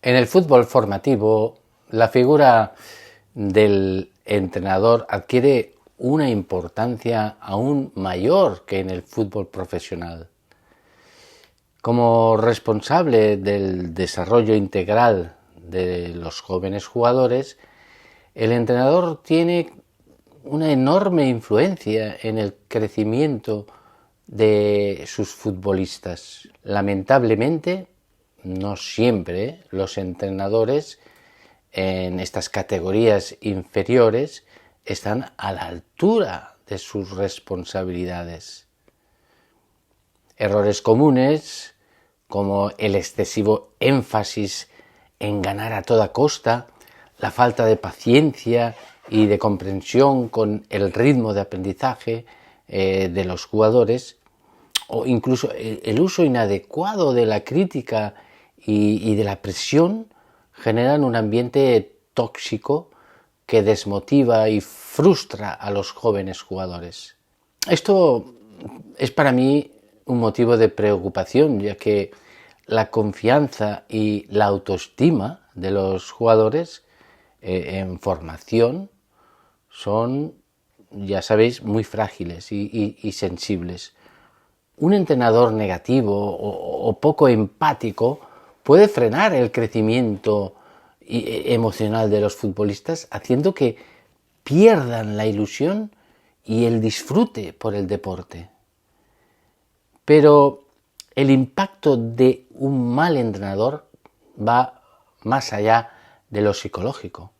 En el fútbol formativo, la figura del entrenador adquiere una importancia aún mayor que en el fútbol profesional. Como responsable del desarrollo integral de los jóvenes jugadores, el entrenador tiene una enorme influencia en el crecimiento de sus futbolistas. Lamentablemente, no siempre los entrenadores en estas categorías inferiores están a la altura de sus responsabilidades. Errores comunes como el excesivo énfasis en ganar a toda costa, la falta de paciencia y de comprensión con el ritmo de aprendizaje de los jugadores, o incluso el uso inadecuado de la crítica y de la presión, generan un ambiente tóxico que desmotiva y frustra a los jóvenes jugadores. Esto es para mí un motivo de preocupación, ya que la confianza y la autoestima de los jugadores en formación son, ya sabéis, muy frágiles y sensibles. Un entrenador negativo o poco empático puede frenar el crecimiento emocional de los futbolistas, haciendo que pierdan la ilusión y el disfrute por el deporte. Pero el impacto de un mal entrenador va más allá de lo psicológico.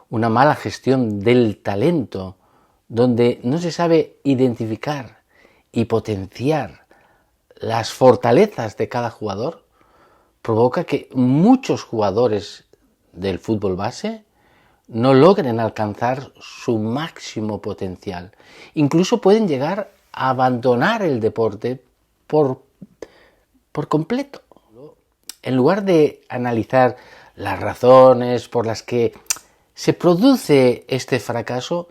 Una mala gestión del talento, donde no se sabe identificar y potenciar las fortalezas de cada jugador, provoca que muchos jugadores del fútbol base no logren alcanzar su máximo potencial. Incluso pueden llegar a abandonar el deporte por completo. En lugar de analizar las razones por las que se produce este fracaso,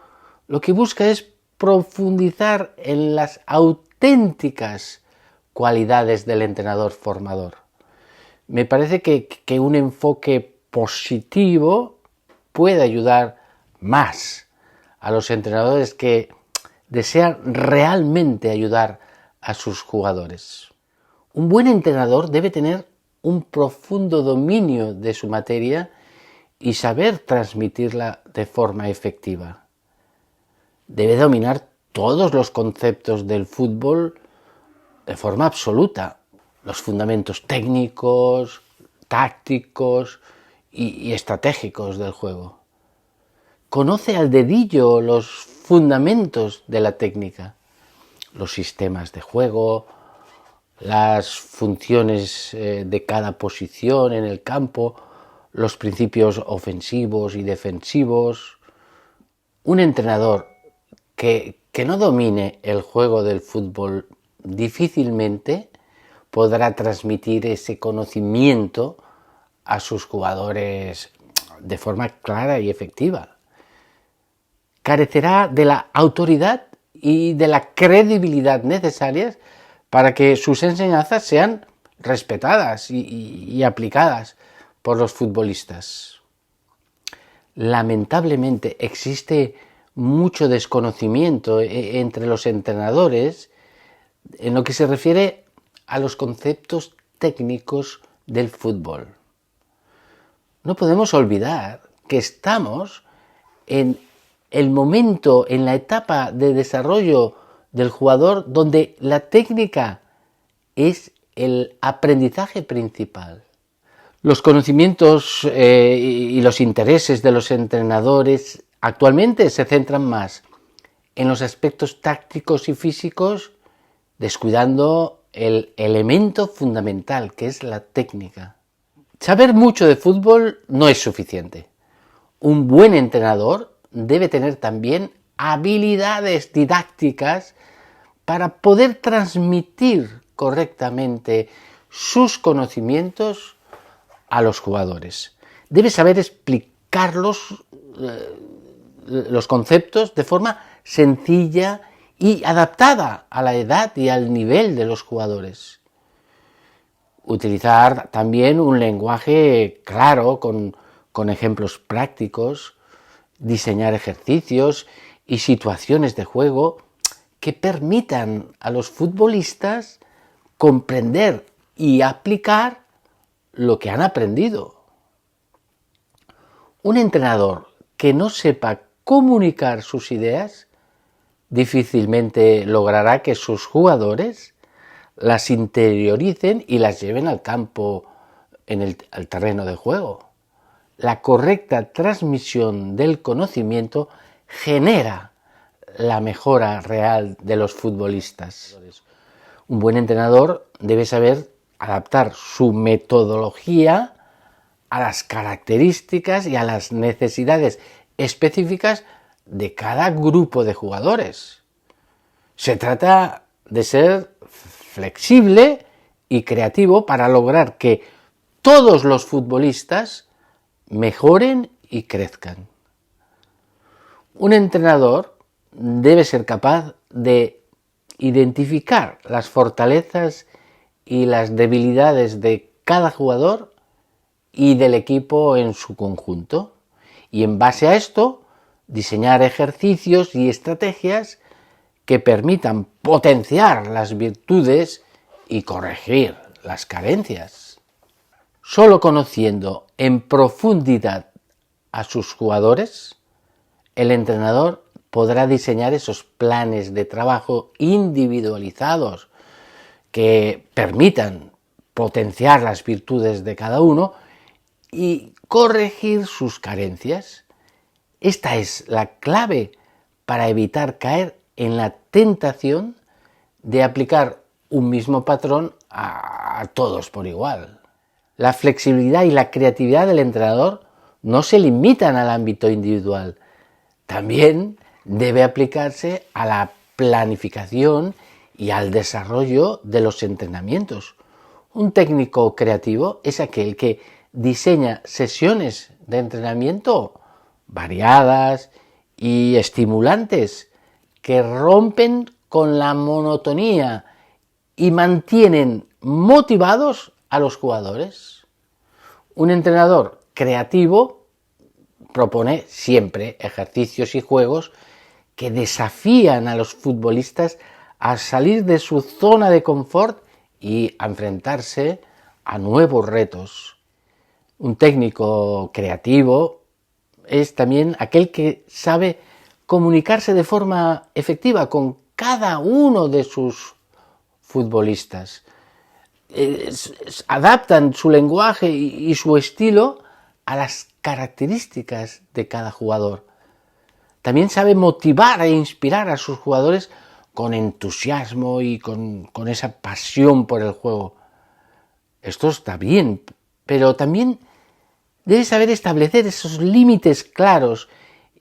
lo que busca es profundizar en las auténticas cualidades del entrenador formador. Me parece que un enfoque positivo puede ayudar más a los entrenadores que desean realmente ayudar a sus jugadores. Un buen entrenador debe tener un profundo dominio de su materia y saber transmitirla de forma efectiva. Debe dominar todos los conceptos del fútbol de forma absoluta, los fundamentos técnicos, tácticos y estratégicos del juego. Conoce al dedillo los fundamentos de la técnica, los sistemas de juego, las funciones de cada posición en el campo, los principios ofensivos y defensivos. Un entrenador que no domine el juego del fútbol difícilmente podrá transmitir ese conocimiento a sus jugadores de forma clara y efectiva. Carecerá de la autoridad y de la credibilidad necesarias para que sus enseñanzas sean respetadas y aplicadas por los futbolistas. Lamentablemente existe mucho desconocimiento entre los entrenadores en lo que se refiere a los conceptos técnicos del fútbol. No podemos olvidar que estamos en el momento, en la etapa de desarrollo del jugador donde la técnica es el aprendizaje principal. Los conocimientos y los intereses de los entrenadores actualmente se centran más en los aspectos tácticos y físicos, descuidando el elemento fundamental, que es la técnica. Saber mucho de fútbol no es suficiente. Un buen entrenador debe tener también habilidades didácticas para poder transmitir correctamente sus conocimientos a los jugadores. Debe saber explicar los conceptos de forma sencilla y adaptada a la edad y al nivel de los jugadores. utilizar también un lenguaje claro, con ejemplos prácticos, diseñar ejercicios y situaciones de juego que permitan a los futbolistas comprender y aplicar lo que han aprendido. Un entrenador que no sepa comunicar sus ideas difícilmente logrará que sus jugadores las interioricen y las lleven al campo, al terreno de juego. La correcta transmisión del conocimiento genera la mejora real de los futbolistas. Un buen entrenador debe saber adaptar su metodología a las características y a las necesidades específicas de cada grupo de jugadores. Se trata de ser flexible y creativo para lograr que todos los futbolistas mejoren y crezcan. Un entrenador debe ser capaz de identificar las fortalezas y las debilidades de cada jugador y del equipo en su conjunto, y en base a esto diseñar ejercicios y estrategias que permitan potenciar las virtudes y corregir las carencias. Solo conociendo en profundidad a sus jugadores, el entrenador podrá diseñar esos planes de trabajo individualizados que permitan potenciar las virtudes de cada uno y corregir sus carencias. Esta es la clave para evitar caer en la tentación de aplicar un mismo patrón a todos por igual. La flexibilidad y la creatividad del entrenador no se limitan al ámbito individual, también debe aplicarse a la planificación y al desarrollo de los entrenamientos. Un técnico creativo es aquel que diseña sesiones de entrenamiento variadas y estimulantes que rompen con la monotonía y mantienen motivados a los jugadores. Un entrenador creativo propone siempre ejercicios y juegos que desafían a los futbolistas a salir de su zona de confort y a enfrentarse a nuevos retos. Un técnico creativo es también aquel que sabe comunicarse de forma efectiva con cada uno de sus futbolistas. Adaptan su lenguaje y su estilo a las características de cada jugador. También sabe motivar e inspirar a sus jugadores con entusiasmo y con esa pasión por el juego. Esto está bien, pero también debe saber establecer esos límites claros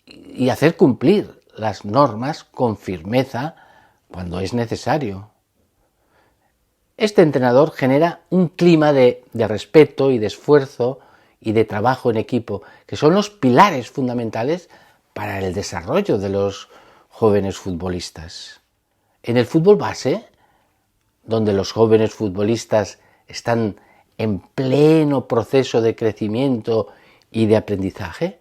y hacer cumplir las normas con firmeza cuando es necesario. Este entrenador genera un clima de respeto y de esfuerzo y de trabajo en equipo, que son los pilares fundamentales para el desarrollo de los jóvenes futbolistas. En el fútbol base, donde los jóvenes futbolistas están en pleno proceso de crecimiento y de aprendizaje,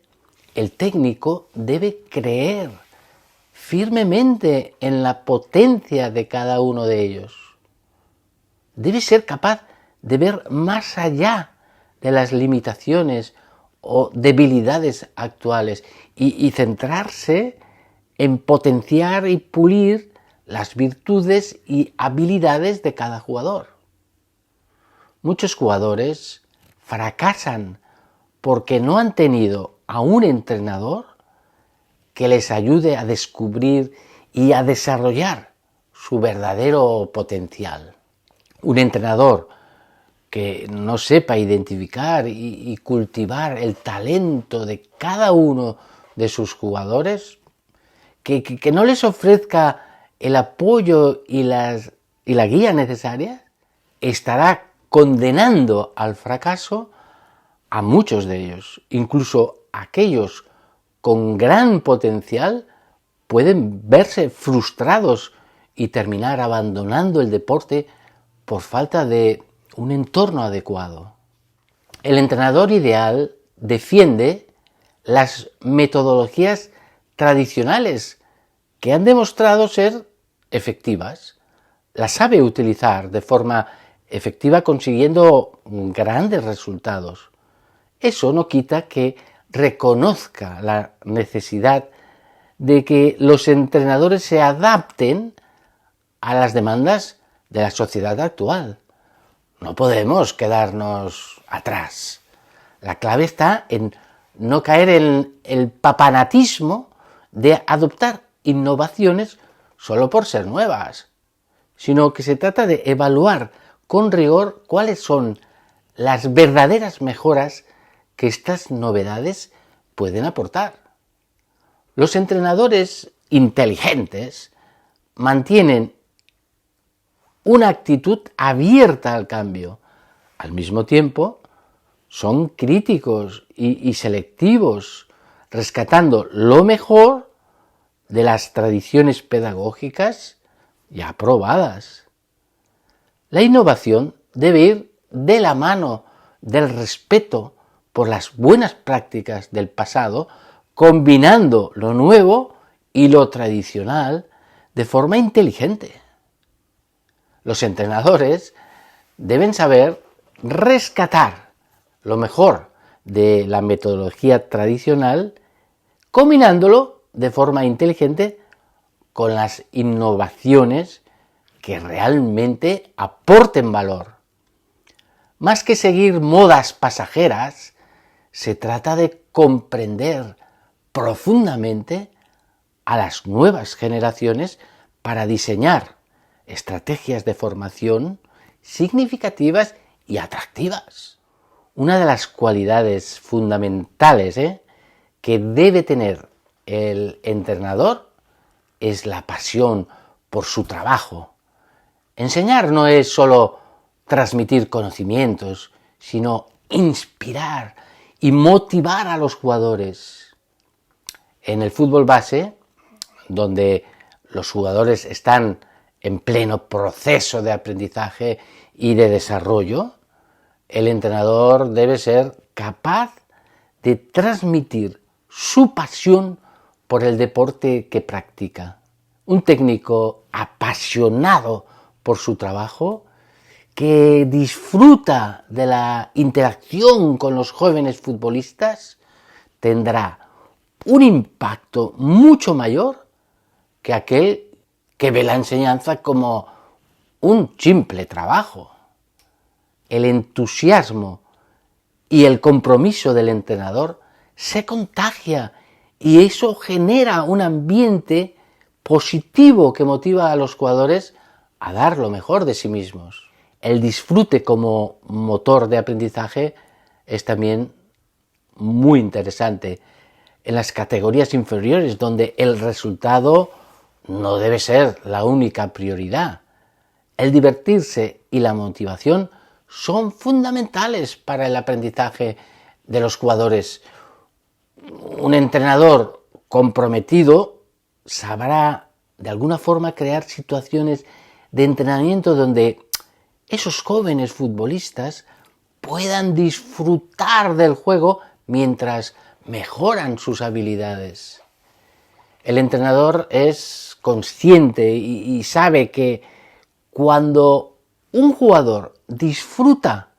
el técnico debe creer firmemente en la potencia de cada uno de ellos. Debe ser capaz de ver más allá de las limitaciones o debilidades actuales y centrarse en potenciar y pulir las virtudes y habilidades de cada jugador. Muchos jugadores fracasan porque no han tenido a un entrenador que les ayude a descubrir y a desarrollar su verdadero potencial. Un entrenador que no sepa identificar y cultivar el talento de cada uno de sus jugadores, que no les ofrezca el apoyo y la guía necesaria, estará condenando al fracaso a muchos de ellos. Incluso aquellos con gran potencial pueden verse frustrados y terminar abandonando el deporte por falta de un entorno adecuado. El entrenador ideal defiende las metodologías tradicionales que han demostrado ser efectivas. Las sabe utilizar de forma efectiva consiguiendo grandes resultados. Eso no quita que reconozca la necesidad de que los entrenadores se adapten a las demandas de la sociedad actual. No podemos quedarnos atrás. La clave está en no caer en el papanatismo de adoptar innovaciones solo por ser nuevas, sino que se trata de evaluar con rigor cuáles son las verdaderas mejoras que estas novedades pueden aportar. Los entrenadores inteligentes mantienen una actitud abierta al cambio. Al mismo tiempo, son críticos y selectivos, rescatando lo mejor de las tradiciones pedagógicas ya probadas. La innovación debe ir de la mano del respeto por las buenas prácticas del pasado, combinando lo nuevo y lo tradicional de forma inteligente. Los entrenadores deben saber rescatar lo mejor de la metodología tradicional, combinándolo de forma inteligente con las innovaciones que realmente aporten valor. Más que seguir modas pasajeras, se trata de comprender profundamente a las nuevas generaciones para diseñar estrategias de formación significativas y atractivas. Una de las cualidades fundamentales que debe tener el entrenador es la pasión por su trabajo. Enseñar no es solo transmitir conocimientos, sino inspirar y motivar a los jugadores. En el fútbol base, donde los jugadores están en pleno proceso de aprendizaje y de desarrollo, el entrenador debe ser capaz de transmitir su pasión por el deporte que practica. Un técnico apasionado por su trabajo, que disfruta de la interacción con los jóvenes futbolistas, tendrá un impacto mucho mayor que aquel que ve la enseñanza como un simple trabajo. El entusiasmo y el compromiso del entrenador se contagia y eso genera un ambiente positivo que motiva a los jugadores a dar lo mejor de sí mismos. El disfrute como motor de aprendizaje es también muy interesante en las categorías inferiores, donde el resultado no debe ser la única prioridad. El divertirse y la motivación son fundamentales para el aprendizaje de los jugadores. Un entrenador comprometido sabrá de alguna forma crear situaciones de entrenamiento donde esos jóvenes futbolistas puedan disfrutar del juego mientras mejoran sus habilidades. El entrenador es consciente y sabe que cuando un jugador disfruta,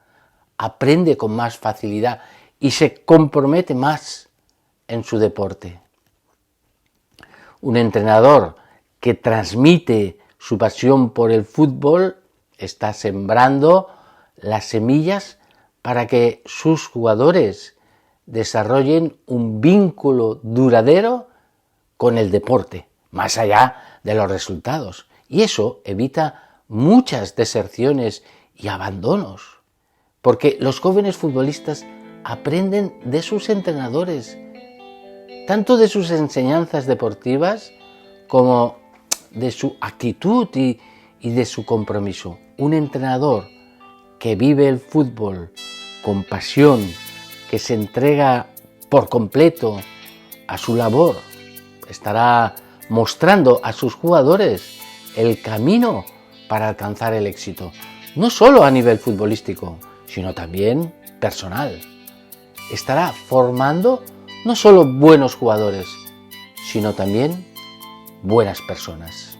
aprende con más facilidad y se compromete más en su deporte. Un entrenador que transmite su pasión por el fútbol está sembrando las semillas para que sus jugadores desarrollen un vínculo duradero con el deporte, más allá de los resultados. Y eso evita muchas deserciones y abandonos, porque los jóvenes futbolistas aprenden de sus entrenadores, tanto de sus enseñanzas deportivas como de su actitud y de su compromiso. Un entrenador que vive el fútbol con pasión, que se entrega por completo a su labor, estará mostrando a sus jugadores el camino para alcanzar el éxito. no solo a nivel futbolístico, sino también personal. Estará formando no solo buenos jugadores, sino también buenas personas.